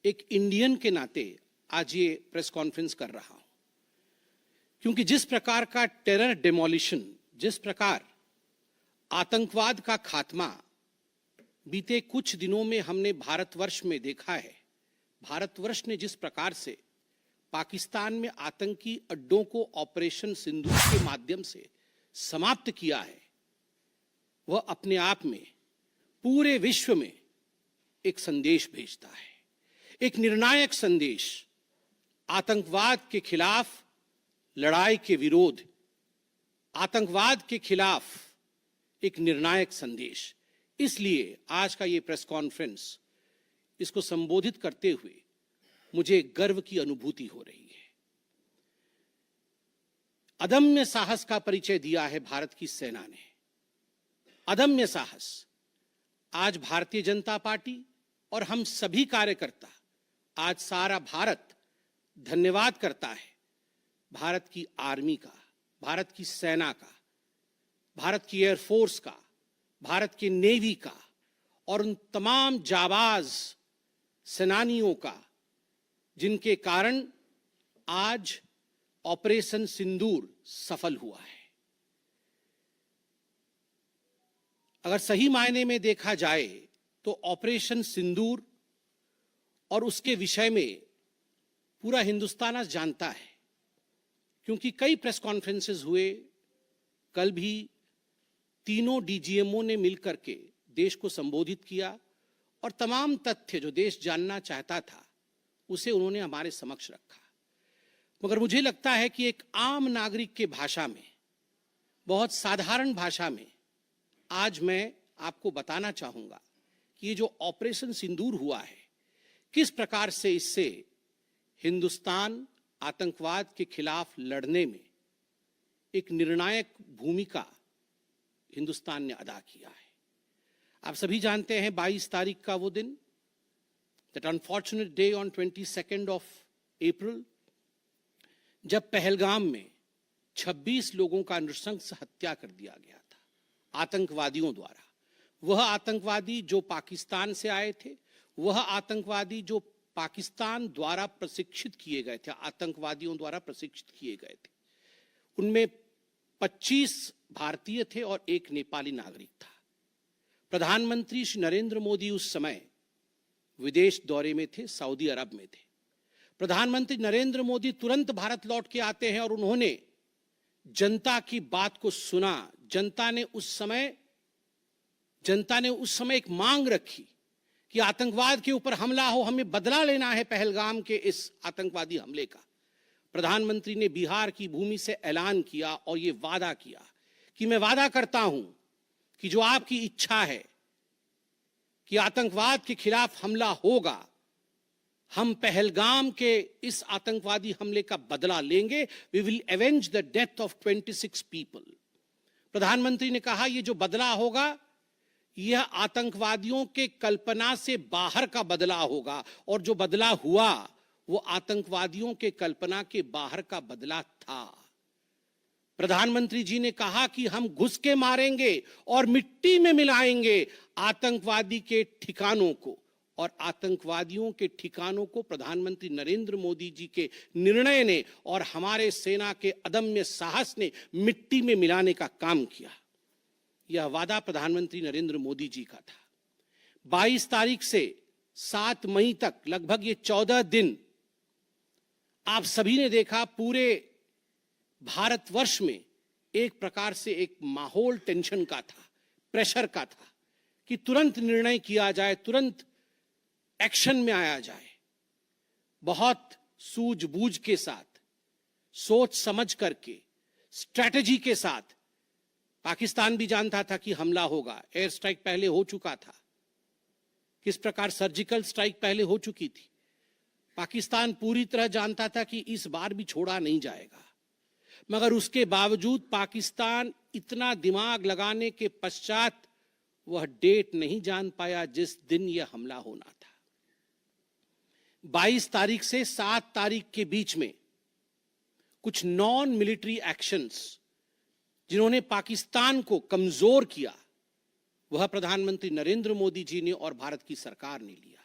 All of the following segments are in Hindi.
एक इंडियन के नाते आज ये प्रेस कॉन्फ्रेंस कर रहा हूं, क्योंकि जिस प्रकार का टेरर डेमोलिशन, जिस प्रकार आतंकवाद का खात्मा बीते कुछ दिनों में हमने भारतवर्ष में देखा है, भारतवर्ष ने जिस प्रकार से पाकिस्तान में आतंकी अड्डों को ऑपरेशन सिंदूर के माध्यम से समाप्त किया है, वह अपने आप में पूरे विश्व में एक संदेश भेजता है, एक निर्णायक संदेश। आतंकवाद के खिलाफ लड़ाई के विरोध, आतंकवाद के खिलाफ एक निर्णायक संदेश। इसलिए आज का ये प्रेस कॉन्फ्रेंस, इसको संबोधित करते हुए मुझे गर्व की अनुभूति हो रही है। अदम्य साहस का परिचय दिया है भारत की सेना ने, अदम्य साहस। आज भारतीय जनता पार्टी और हम सभी कार्यकर्ता, आज सारा भारत धन्यवाद करता है भारत की आर्मी का, भारत की सेना का, भारत की एयरफोर्स का, भारत की नेवी का और उन तमाम जाबाज सेनानियों का जिनके कारण आज ऑपरेशन सिंदूर सफल हुआ है। अगर सही मायने में देखा जाए तो ऑपरेशन सिंदूर और उसके विषय में पूरा हिंदुस्तान आज जानता है, क्योंकि कई प्रेस कॉन्फ्रेंसेस हुए। कल भी तीनों डीजीएमओ ने मिलकर के देश को संबोधित किया और तमाम तथ्य जो देश जानना चाहता था उसे उन्होंने हमारे समक्ष रखा। मगर मुझे लगता है कि एक आम नागरिक के भाषा में, बहुत साधारण भाषा में आज मैं आपको बताना चाहूंगा कि ये जो ऑपरेशन सिंदूर हुआ है, किस प्रकार से इससे हिंदुस्तान आतंकवाद के खिलाफ लड़ने में एक निर्णायक भूमिका हिंदुस्तान ने अदा किया है। आप सभी जानते हैं 22 तारीख का वो दिन, that unfortunate day on 22 of April, जब पहलगाम में 26 लोगों का नृशंस हत्या कर दिया गया था आतंकवादियों द्वारा। वह आतंकवादी जो पाकिस्तान से आए थे, वह आतंकवादी जो पाकिस्तान द्वारा प्रशिक्षित किए गए थे, आतंकवादियों द्वारा प्रशिक्षित किए गए थे। उनमें 25 भारतीय थे और एक नेपाली नागरिक था। प्रधानमंत्री श्री नरेंद्र मोदी उस समय विदेश दौरे में थे, सऊदी अरब में थे। प्रधानमंत्री नरेंद्र मोदी तुरंत भारत लौट के आते हैं और उन्होंने जनता की बात को सुना। जनता ने उस समय एक मांग रखी कि आतंकवाद के ऊपर हमला हो, हमें बदला लेना है पहलगाम के इस आतंकवादी हमले का। प्रधानमंत्री ने बिहार की भूमि से ऐलान किया और यह वादा किया कि मैं वादा करता हूं कि जो आपकी इच्छा है कि आतंकवाद के खिलाफ हमला होगा, हम पहलगाम के इस आतंकवादी हमले का बदला लेंगे। We will avenge the death of 26 people. प्रधानमंत्री ने कहा यह जो बदला होगा यह आतंकवादियों के कल्पना से बाहर का बदला होगा, और जो बदला हुआ वो आतंकवादियों के कल्पना के बाहर का बदला था। प्रधानमंत्री जी ने कहा कि हम घुस के मारेंगे और मिट्टी में मिलाएंगे आतंकवादी के ठिकानों को, और आतंकवादियों के ठिकानों को प्रधानमंत्री नरेंद्र मोदी जी के निर्णय ने और हमारे सेना के अदम्य साहस ने मिट्टी में मिलाने का काम किया। यह वादा प्रधानमंत्री नरेंद्र मोदी जी का था। 22 तारीख से 7 मई तक लगभग ये 14 दिन आप सभी ने देखा, पूरे भारतवर्ष में एक प्रकार से एक माहौल टेंशन का था, प्रेशर का था कि तुरंत निर्णय किया जाए, तुरंत एक्शन में आया जाए। बहुत सूझबूझ के साथ, सोच समझ करके, स्ट्रैटेजी के साथ। पाकिस्तान भी जानता था कि हमला होगा, एयर स्ट्राइक पहले हो चुका था, किस प्रकार सर्जिकल स्ट्राइक पहले हो चुकी थी। पाकिस्तान पूरी तरह जानता था कि इस बार भी छोड़ा नहीं जाएगा, मगर उसके बावजूद पाकिस्तान इतना दिमाग लगाने के पश्चात वह डेट नहीं जान पाया जिस दिन यह हमला होना था। 22 तारीख से 7 तारीख के बीच में कुछ नॉन मिलिट्री एक्शंस जिन्होंने पाकिस्तान को कमजोर किया, वह प्रधानमंत्री नरेंद्र मोदी जी ने और भारत की सरकार ने लिया।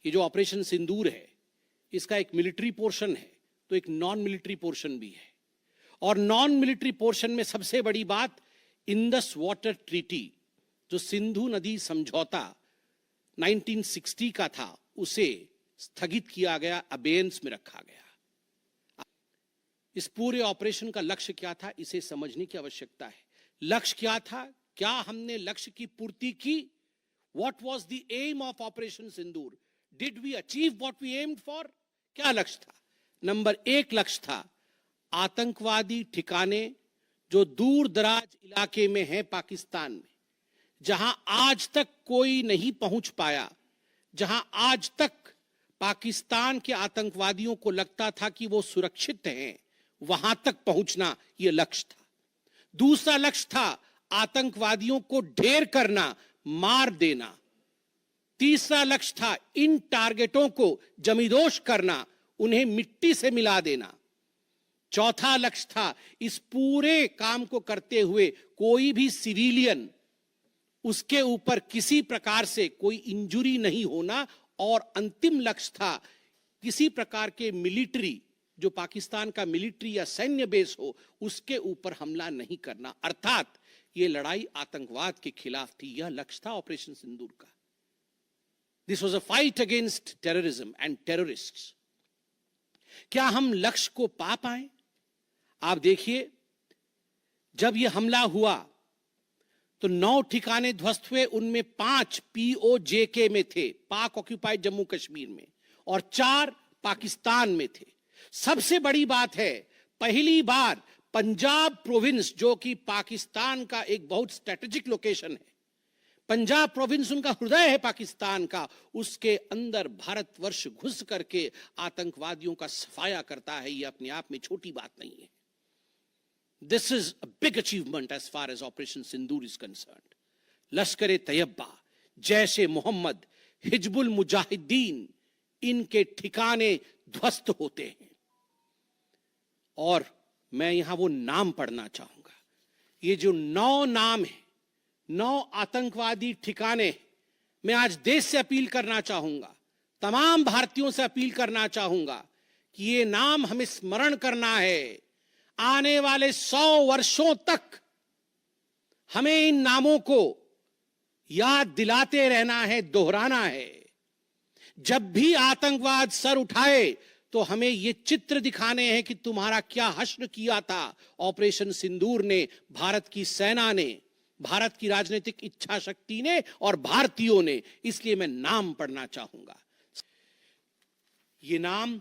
ये जो ऑपरेशन सिंदूर है, इसका एक मिलिट्री पोर्शन है तो एक नॉन मिलिट्री पोर्शन भी है। और नॉन मिलिट्री पोर्शन में सबसे बड़ी बात, इंडस वाटर ट्रीटी, जो सिंधु नदी समझौता 1960 का था, उसे स्थगित किया गया, अबेयंस में रखा गया। इस पूरे ऑपरेशन का लक्ष्य क्या था, इसे समझने की आवश्यकता है। लक्ष्य क्या था? क्या हमने लक्ष्य की पूर्ति की? What was the aim of operation Sindoor? Did we achieve what we aimed for? क्या लक्ष्य था? नंबर 1 लक्ष्य था आतंकवादी ठिकाने जो दूर दराज इलाके में है पाकिस्तान में, जहां आज तक कोई नहीं पहुंच पाया, जहां आज तक पाकिस्तान के आतंकवादियों को लगता था कि वो सुरक्षित हैं, वहां तक पहुंचना यह लक्ष्य था। दूसरा लक्ष्य था आतंकवादियों को ढेर करना, मार देना। तीसरा लक्ष्य था इन टारगेटों को जमींदोज करना, उन्हें मिट्टी से मिला देना। चौथा लक्ष्य था इस पूरे काम को करते हुए कोई भी सिविलियन, उसके ऊपर किसी प्रकार से कोई इंजुरी नहीं होना। और अंतिम लक्ष्य था किसी प्रकार के मिलिट्री, जो पाकिस्तान का मिलिट्री या सैन्य बेस हो, उसके ऊपर हमला नहीं करना। अर्थात यह लड़ाई आतंकवाद के खिलाफ थी। यह लक्ष्य था ऑपरेशन सिंदूर का। This was a fight against terrorism and terrorists. क्या हम लक्ष्य को पा पाए? आप देखिए, जब यह हमला हुआ तो 9 ठिकाने ध्वस्त हुए, उनमें 5 POJK में थे, पाक ऑक्यूपाइड जम्मू कश्मीर में, और 4 पाकिस्तान में थे। सबसे बड़ी बात है, पहली बार पंजाब प्रोविंस, जो कि पाकिस्तान का एक बहुत स्ट्रेटेजिक लोकेशन है, पंजाब प्रोविंस उनका हृदय है पाकिस्तान का, उसके अंदर भारतवर्ष घुस करके आतंकवादियों का सफाया करता है। यह अपने आप में छोटी बात नहीं है। This is a big achievement as far as Operation Sindoor is concerned. Lashkar-e-Taiba, Jaish-e-Mohammed, Hizbul Mujahideen, इनके ठिकाने ध्वस्त होते हैं। और मैं यहां वो नाम पढ़ना चाहूंगा। ये जो 9 नाम है, 9 आतंकवादी ठिकाने, मैं आज देश से अपील करना चाहूंगा, तमाम भारतीयों से अपील करना चाहूंगा कि ये नाम हमें स्मरण करना है। आने वाले 100 वर्षों तक हमें इन नामों को याद दिलाते रहना है, दोहराना है। जब भी आतंकवाद सर उठाए तो हमें ये चित्र दिखाने हैं कि तुम्हारा क्या हश्र किया था ऑपरेशन सिंदूर ने, भारत की सेना ने, भारत की राजनीतिक इच्छा शक्ति ने और भारतीयों ने। इसलिए मैं नाम पढ़ना चाहूंगा। ये नाम,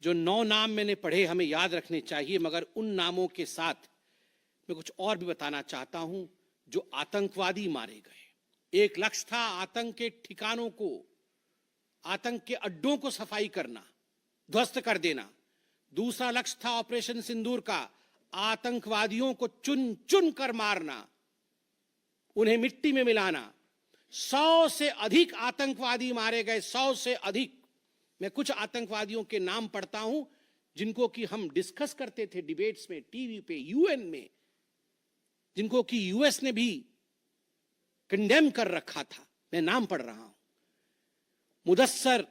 जो 9 नाम मैंने पढ़े, हमें याद रखने चाहिए, मगर उन नामों के साथ मैं कुछ और भी बताना चाहता हूं। जो आतंकवादी मारे गए, एक लक्ष्य था आतंक के ठिकानों को, आतंक के अड्डों को सफाई करना, ध्वस्त कर देना। दूसरा लक्ष्य था ऑपरेशन सिंदूर का आतंकवादियों को चुन चुन कर मारना, उन्हें मिट्टी में मिलाना। 100 से अधिक आतंकवादी मारे गए, 100 से अधिक। मैं कुछ आतंकवादियों के नाम पढ़ता हूं जिनको कि हम डिस्कस करते थे डिबेट्स में, टीवी पे, यूएन में, जिनको कि यूएस ने भी कंडेम कर रखा था। मैं नाम पढ़ रहा हूं। मुदस्सर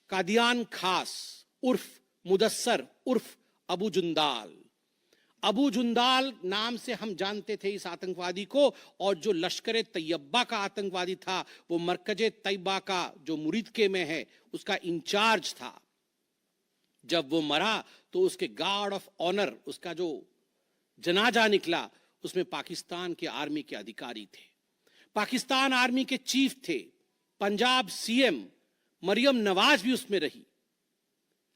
कादियान खास उर्फ मुदस्सर उर्फ अबू जुंदाल। अबू जुंदाल नाम से हम जानते थे इस आतंकवादी को। और जो लश्कर-ए-तैयबा का आतंकवादी था, वो मरकज-ए-तैयबा का जो मुरीदके में है, उसका इंचार्ज था। जब वो मरा तो उसके गार्ड ऑफ ऑनर, उसका जो जनाजा निकला, उसमें पाकिस्तान के आर्मी के अधिकारी थे, पाकिस्तान आर्मी के चीफ थे, पंजाब सीएम मरियम नवाज भी उसमें रही।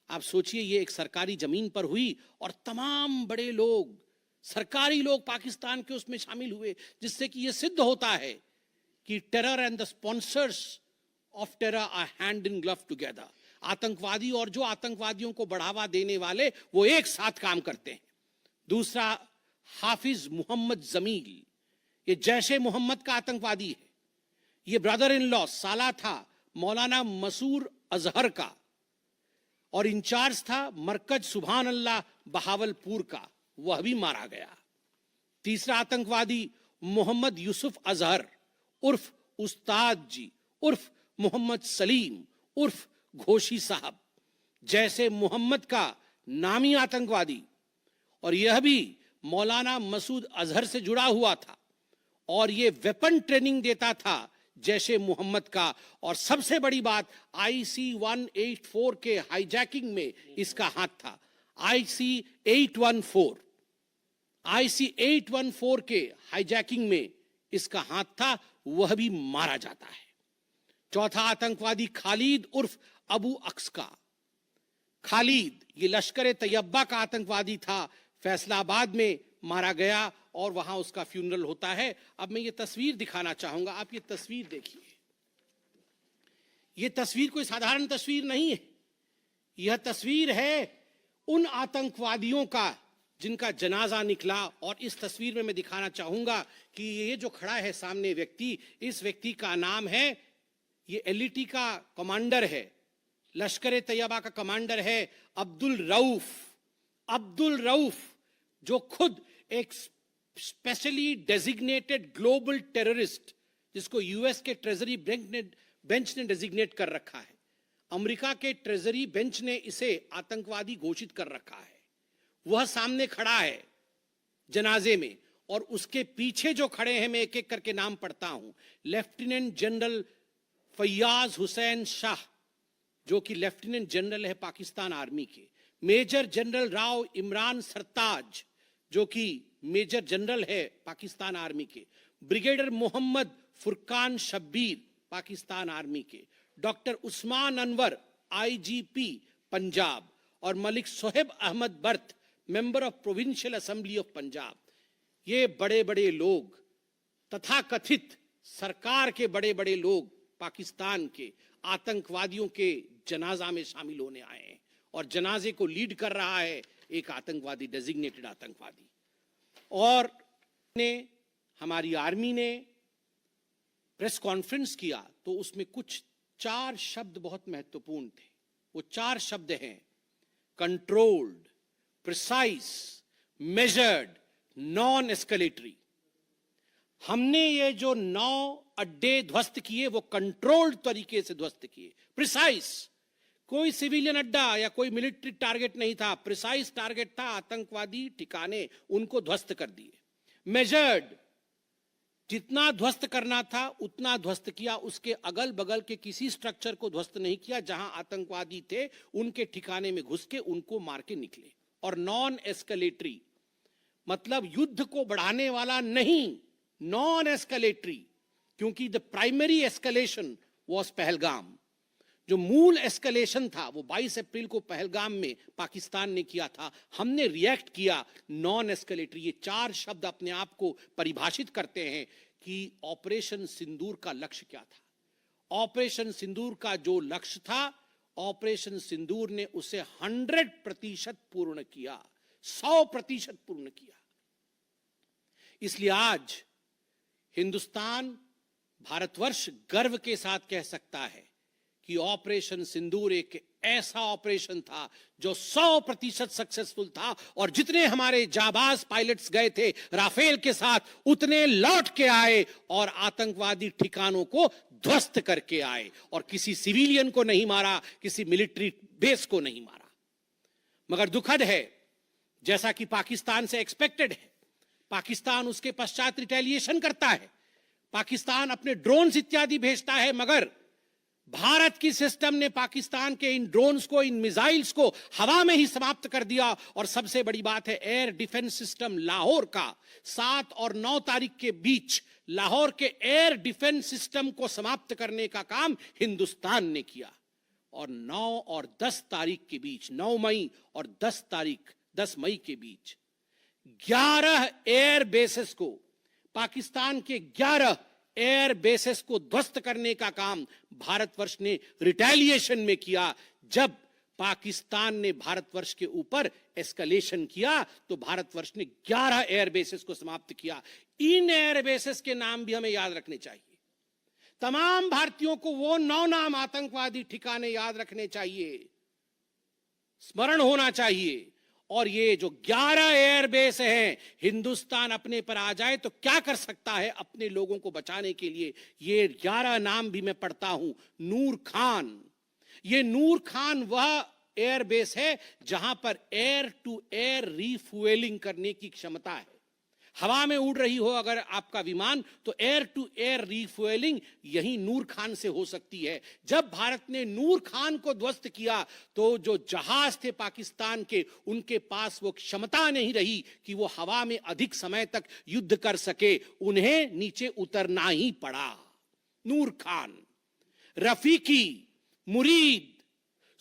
आप सोचिए, ये एक सरकारी जमीन पर हुई और तमाम बड़े लोग, सरकारी लोग पाकिस्तान के उसमें शामिल हुए, जिससे कि यह सिद्ध होता है कि terror and the sponsors of terror are hand in glove together. आतंकवादी और जो आतंकवादियों को बढ़ावा देने वाले, वो एक साथ काम करते हैं। दूसरा, हाफिज मोहम्मद जमील, ये जैश ए मोहम्मद का आतंकवादी है। ये ब्रदर इन लॉ, साला था मौलाना मसूर अजहर का, और इंचार्ज था मरकज सुभान अल्लाह बहावलपुर का, वह भी मारा गया। तीसरा आतंकवादी मोहम्मद यूसुफ अजहर उर्फ उस्ताद जी उर्फ मोहम्मद सलीम उर्फ घोशी साहब जैसे मोहम्मद का नामी आतंकवादी, और यह भी मौलाना मसूद अजहर से जुड़ा हुआ था, और ये वेपन ट्रेनिंग देता था जैसे मोहम्मद का। और सबसे बड़ी बात, IC 184 के हाईजैकिंग में इसका हाथ था। IC 814 के हाईजैकिंग में इसका हाथ था, वह भी मारा जाता है। चौथा आतंकवादी खालिद उर्फ अबू अक्स का। खालिद ये लश्कर तैयबा का आतंकवादी था, फैसलाबाद में मारा गया और वहां उसका फ्यूनरल होता है। अब मैं ये तस्वीर दिखाना चाहूंगा, आप ये तस्वीर देखिए। ये तस्वीर कोई साधारण तस्वीर नहीं है, यह तस्वीर है उन आतंकवादियों का जिनका जनाजा निकला। और इस तस्वीर में मैं दिखाना चाहूंगा कि ये जो खड़ा है सामने व्यक्ति, इस व्यक्ति का नाम है, ये LET का कमांडर है, लश्कर तैयबा का कमांडर है अब्दुल रऊफ, जो खुद एक स्पेशली डेजिग्नेटेड ग्लोबल टेररिस्ट, जिसको US के ट्रेजरी बेंच ने डेजिग्नेट कर रखा है। अमेरिका के ट्रेजरी बेंच ने इसे आतंकवादी घोषित कर रखा है। वह सामने खड़ा है जनाजे में, और उसके पीछे जो खड़े हैं, मैं एक एक करके नाम पढ़ता हूं। लेफ्टिनेंट जनरल फैयाज हुसैन शाह, जो कि लेफ्टिनेंट जनरल है पाकिस्तान आर्मी के। मेजर जनरल राव इमरान सरताज, जो कि मेजर जनरल है पाकिस्तान आर्मी के। ब्रिगेडियर मोहम्मद फुरकान शब्बीर, पाकिस्तान आर्मी के। डॉक्टर उस्मान अनवर, IGP पंजाब, और Malik Sohaib Ahmed Bharth, member of provincial assembly of Punjab. ये बड़े बड़े लोग, तथाकथित सरकार के बड़े बड़े लोग, पाकिस्तान के आतंकवादियों के जनाजा में शामिल होने आए हैं। और जनाजे को लीड कर रहा है एक आतंकवादी, डेजिग्नेटेड आतंकवादी। और हमारी आर्मी ने प्रेस कॉन्फ्रेंस किया तो उसमें कुछ 4 शब्द बहुत महत्वपूर्ण थे। वो 4 शब्द हैं controlled, precise, measured, non escalatory. हमने ये जो 9 अड्डे ध्वस्त किए वो कंट्रोल्ड तरीके से ध्वस्त किए। प्रिसाइज, कोई सिविलियन अड्डा या कोई मिलिट्री टारगेट नहीं था, प्रिसाइज टारगेट था, आतंकवादी ठिकाने, उनको ध्वस्त कर दिए। मेजर्ड, जितना ध्वस्त करना था उतना ध्वस्त किया, उसके अगल बगल के किसी स्ट्रक्चर को ध्वस्त नहीं किया। जहां आतंकवादी थे उनके ठिकाने में घुस के उनको मार के निकले। और नॉन एस्केलेटरी मतलब युद्ध को बढ़ाने वाला नहीं, नॉन एस्केलेटरी, क्योंकि the primary escalation was Pahalgam. जो मूल एस्केलेशन था वो 22 अप्रैल को पहलगाम में पाकिस्तान ने किया था, हमने रिएक्ट किया नॉन एस्केलेटरी। ये 4 शब्द अपने आप को परिभाषित करते हैं कि ऑपरेशन सिंदूर का लक्ष्य क्या था। ऑपरेशन सिंदूर का जो लक्ष्य था, ऑपरेशन सिंदूर ने उसे 100% पूर्ण किया, 100% पूर्ण किया। इसलिए आज हिंदुस्तान, भारतवर्ष गर्व के साथ कह सकता है कि ऑपरेशन सिंदूर एक ऐसा ऑपरेशन था जो 100% सक्सेसफुल था। और जितने हमारे जाबाज पायलट्स गए थे राफेल के साथ, उतने लौट के आए और आतंकवादी ठिकानों को ध्वस्त करके आए, और किसी सिविलियन को नहीं मारा, किसी मिलिट्री बेस को नहीं मारा। मगर दुखद है, जैसा कि पाकिस्तान से एक्सपेक्टेड है, पाकिस्तान उसके पश्चात रिटेलिएशन करता है, पाकिस्तान अपने ड्रोन्स इत्यादि भेजता है, मगर भारत की सिस्टम ने पाकिस्तान के इन ड्रोन्स को, इन मिसाइल्स को हवा में ही समाप्त कर दिया। और सबसे बड़ी बात है, एयर डिफेंस सिस्टम लाहौर का 7 और 9 तारीख के बीच लाहौर के एयर डिफेंस सिस्टम को समाप्त करने का काम हिंदुस्तान ने किया। और 9 और 10 तारीख के बीच, 9 मई और 10 मई के बीच 11 एयर बेसेस को, पाकिस्तान के 11 एयर बेसेस को ध्वस्त करने का काम भारतवर्ष ने रिटेलिएशन में किया। जब पाकिस्तान ने भारतवर्ष के ऊपर एस्केलेशन किया तो भारतवर्ष ने 11 एयर बेसेस को समाप्त किया। इन एयर बेसेस के नाम भी हमें याद रखने चाहिए। तमाम भारतीयों को वो 9 नाम आतंकवादी ठिकाने याद रखने चाहिए, स्मरण होना चाहिए। और ये जो 11 एयरबेस हैं, हिंदुस्तान अपने पर आ जाए तो क्या कर सकता है अपने लोगों को बचाने के लिए। ये 11 नाम भी मैं पढ़ता हूं। नूर खान, ये नूर खान वह एयरबेस है जहां पर एयर टू एयर रीफ्यूएलिंग करने की क्षमता है। हवा में उड़ रही हो अगर आपका विमान, तो एयर टू एयर रीफ्यूएलिंग यही नूर खान से हो सकती है। जब भारत ने नूर खान को ध्वस्त किया तो जो जहाज थे पाकिस्तान के, उनके पास वो क्षमता नहीं रही कि वो हवा में अधिक समय तक युद्ध कर सके, उन्हें नीचे उतरना ही पड़ा। नूर खान, रफीकी, मुरीद,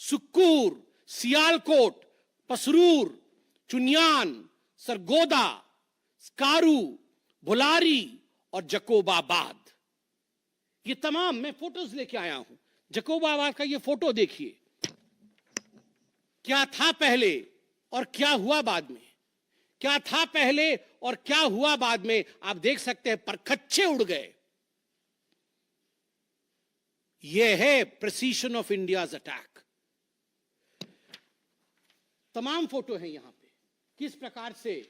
सुक्कूर, सियालकोट, पसरूर, चुनियान, सरगोदा, स्कारू, भुलारी और जकोबाबाद, ये तमाम मैं फोटोज लेके आया हूं। जकोबाबाद का ये फोटो देखिए, क्या था पहले और क्या हुआ बाद में, क्या था पहले और क्या हुआ बाद में, आप देख सकते हैं परखच्चे उड़ गए। यह है प्रिसीशन ऑफ इंडियाज अटैक। तमाम फोटो हैं यहां पे, किस प्रकार से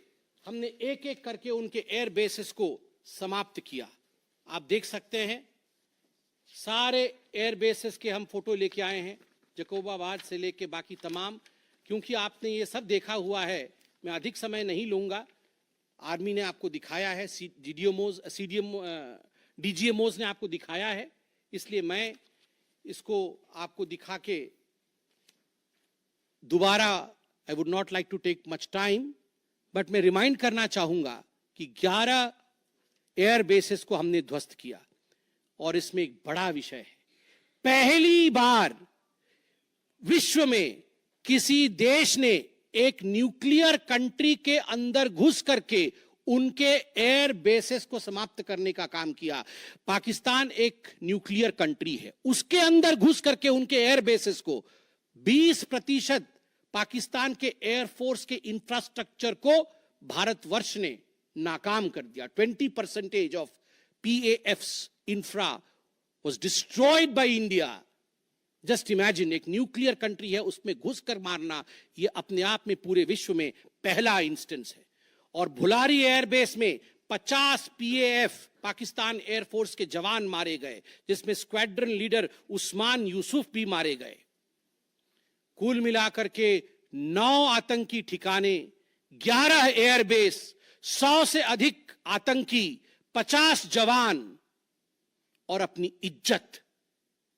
हमने एक एक करके उनके एयर बेसिस को समाप्त किया। आप देख सकते हैं सारे एयर बेसिस के हम फोटो लेके आए हैं, जकोबाबाद से लेके बाकी तमाम। क्योंकि आपने ये सब देखा हुआ है, मैं अधिक समय नहीं लूंगा। आर्मी ने आपको दिखाया है, डीजीएमओज ने आपको दिखाया है, इसलिए मैं इसको आपको दिखा के दोबारा I would not like to take much time, but मैं रिमाइंड करना चाहूंगा कि 11 एयर बेसिस को हमने ध्वस्त किया। और इसमें एक बड़ा विषय है, पहली बार विश्व में किसी देश ने एक न्यूक्लियर कंट्री के अंदर घुस करके उनके एयर बेसिस को समाप्त करने का काम किया। पाकिस्तान एक न्यूक्लियर कंट्री है, उसके अंदर घुस करके उनके एयर बेसिस को 20% पाकिस्तान के एयरफोर्स के इंफ्रास्ट्रक्चर को भारतवर्ष ने नाकाम कर दिया। 20% of PAF's infra was destroyed by India. Just imagine, एक न्यूक्लियर कंट्री है, उसमें घुसकर मारना, यह अपने आप में पूरे विश्व में पहला इंस्टेंस है। और भुलारी एयरबेस में 50 PAF पाकिस्तान एयरफोर्स के जवान मारे गए, जिसमें स्क्वाड्रन लीडर उस्मान यूसुफ भी मारे गए। कुल मिलाकर के 9 आतंकी ठिकाने, 11 एयरबेस, 100 से अधिक आतंकी, 50 जवान और अपनी इज्जत,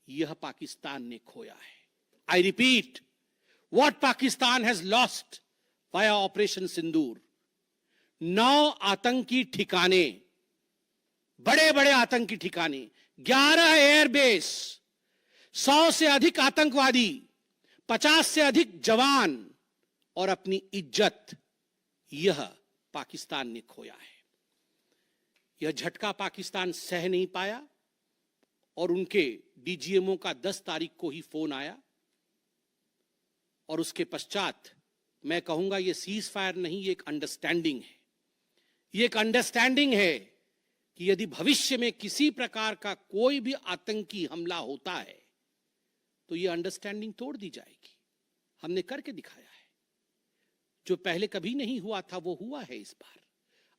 यह पाकिस्तान ने खोया है। I repeat, what Pakistan has lost via operation Sindoor. 9 आतंकी ठिकाने, बड़े बड़े आतंकी ठिकाने, 11 एयरबेस, 100 से अधिक आतंकवादी, 50 से अधिक जवान और अपनी इज्जत, यह पाकिस्तान ने खोया है। यह झटका पाकिस्तान सह नहीं पाया और उनके डीजीएमओ का 10 तारीख को ही फोन आया। और उसके पश्चात मैं कहूंगा यह सीज फायर नहीं, ये एक अंडरस्टैंडिंग है। ये एक अंडरस्टैंडिंग है कि यदि भविष्य में किसी प्रकार का कोई भी आतंकी हमला होता है तो यह अंडरस्टैंडिंग तोड़ दी जाएगी। हमने करके दिखाया है, जो पहले कभी नहीं हुआ था वो हुआ है इस बार।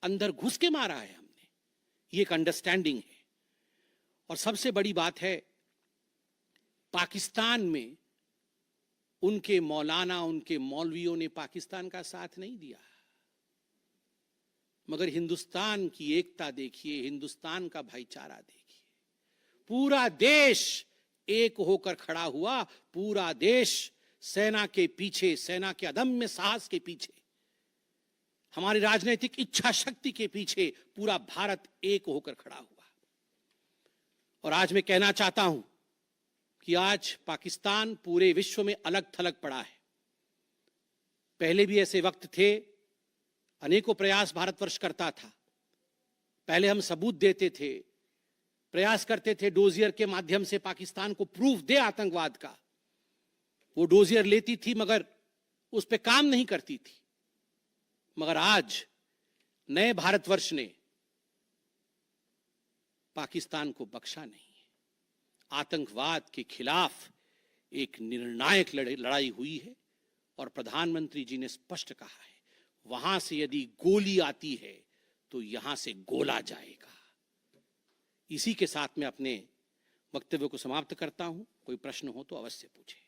अंदर घुस के मारा है हमने, ये एक अंडरस्टैंडिंग है। और सबसे बड़ी बात है, पाकिस्तान में उनके मौलाना, उनके मौलवियों ने पाकिस्तान का साथ नहीं दिया, मगर हिंदुस्तान की एकता देखिए, हिंदुस्तान का भाईचारा देखिए। पूरा देश एक होकर खड़ा हुआ, पूरा देश सेना के पीछे, सेना के अदम्य साहस के पीछे, हमारी राजनीतिक इच्छा शक्ति के पीछे पूरा भारत एक होकर खड़ा हुआ। और आज मैं कहना चाहता हूं कि आज पाकिस्तान पूरे विश्व में अलग थलग पड़ा है। पहले भी ऐसे वक्त थे, अनेकों प्रयास भारतवर्ष करता था। पहले हम सबूत देते थे, प्रयास करते थे डोजियर के माध्यम से पाकिस्तान को प्रूफ दे आतंकवाद का। वो डोजियर लेती थी मगर उस पे काम नहीं करती थी। मगर आज नए भारतवर्ष ने पाकिस्तान को बख्शा नहीं है। आतंकवाद के खिलाफ एक निर्णायक लड़ाई हुई है और प्रधानमंत्री जी ने स्पष्ट कहा है, वहां से यदि गोली आती है तो यहां से गोला जाएगा। इसी के साथ मैं अपने वक्तव्य को समाप्त करता हूं। कोई प्रश्न हो तो अवश्य पूछें।